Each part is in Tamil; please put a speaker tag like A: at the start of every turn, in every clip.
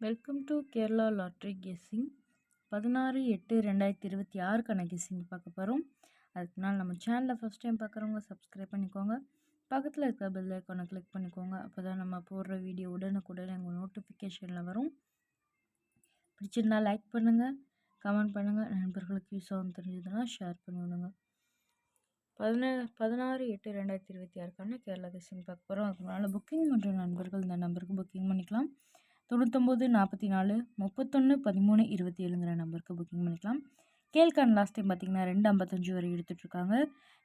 A: Welcome to Kerala lottery guessing 16/8/2026க்கான கெஸ்ஸிங் பார்க்க போகிறோம். அதுக்கு முன்னால் நம்ம சேனலை ஃபஸ்ட் டைம் பார்க்குறவங்க சப்ஸ்கிரைப் பண்ணிக்கோங்க. பக்கத்தில் இருக்க பெல் ஐக்கானை கிளிக் பண்ணிக்கோங்க. அப்போ தான் நம்ம போடுற வீடியோ உடனுக்குடனே உங்கள் நோட்டிஃபிகேஷனில் வரும். பிடிச்சிருந்தா லைக் பண்ணுங்கள், கமெண்ட் பண்ணுங்கள். நண்பர்களுக்கு யூஸ் ஆகும் தெரிஞ்சதுன்னா ஷேர் பண்ணி விடுங்க. 16/8/2026க்கான கேரளா கெஸ்ஸிங் பார்க்க போகிறோம். அதுக்கு முன்னால் புக்கிங் பண்ணுற நண்பர்கள் இந்த நம்பருக்கு புக்கிங் பண்ணிக்கலாம். 99 44 31 13 27ங்கிற நம்பருக்கு புக்கிங் பண்ணிக்கலாம். கேள்கான் லாஸ்ட் டைம் பார்த்தீங்கன்னா 2.55 வரை எடுத்துகிட்ருக்காங்க.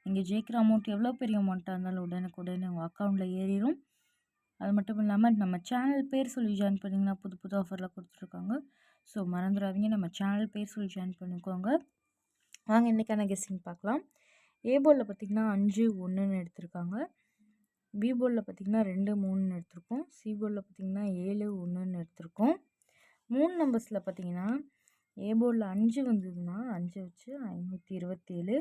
A: நீங்கள் ஜெயிக்கிற அமௌண்ட் எவ்வளோ பெரிய அமௌண்ட்டாக இருந்தாலும் உடனுக்குடனே உங்கள் அக்கௌண்ட்டில் ஏறிடும். அது மட்டும் இல்லாமல் நம்ம சேனல் பேர் சொல்லி ஜாயின் பண்ணிங்கன்னா புது ஆஃபரில் கொடுத்துட்ருக்காங்க. ஸோ மறந்துடாதீங்க, நம்ம சேனல் பேர் சொல்லி ஜாயின் பண்ணிக்கோங்க. வாங்க இன்றைக்கான கெஸ்ஸிங் பார்க்கலாம். ஏ போர்டில் பார்த்திங்கன்னா 5 1ன்னு எடுத்திருக்காங்க. பி போர்டில் பார்த்திங்கன்னா 2 3ன்னு எடுத்திருக்கோம். சி போர்டில் பார்த்திங்கன்னா 7 1ன்னு எடுத்திருக்கோம். 3 நம்பர்ஸில் பார்த்திங்கன்னா ஏ போர்டில் 5 வந்ததுன்னா 5 வச்சு 527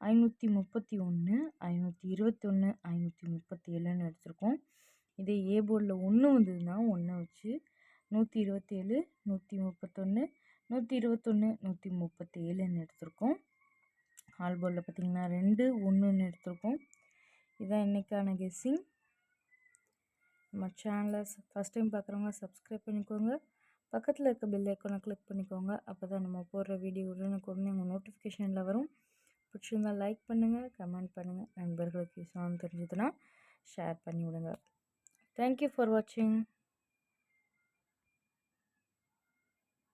A: 531 521 537ன்னு எடுத்திருக்கோம். இதே ஏ போர்டில் 1 வந்ததுன்னா 1 வச்சு 127 131 121 137ன்னு எடுத்திருக்கோம். ஆல் போர்டில் பார்த்திங்கன்னா 2 1ன்னு எடுத்திருக்கோம். இதான் இன்றைக்கான கெஸ்ஸிங். நம்ம சேனலை ஃபஸ்ட் டைம் பார்க்குறவங்க சப்ஸ்கிரைப் பண்ணிக்கோங்க. பக்கத்தில் இருக்க பெல் ஐக்கானை கிளிக் பண்ணிக்கோங்க. அப்போ தான் நம்ம போடுற வீடியோ உடனுக்குடனே உங்கள் நோட்டிஃபிகேஷனில் வரும். பிடிச்சிருந்தால் லைக் பண்ணுங்கள், கமெண்ட் பண்ணுங்கள். நண்பர்களுக்கு யூஸ் ஆகும் தெரிஞ்சதுன்னா ஷேர் பண்ணி விடுங்க. தேங்க்யூ ஃபார் வாட்சிங்.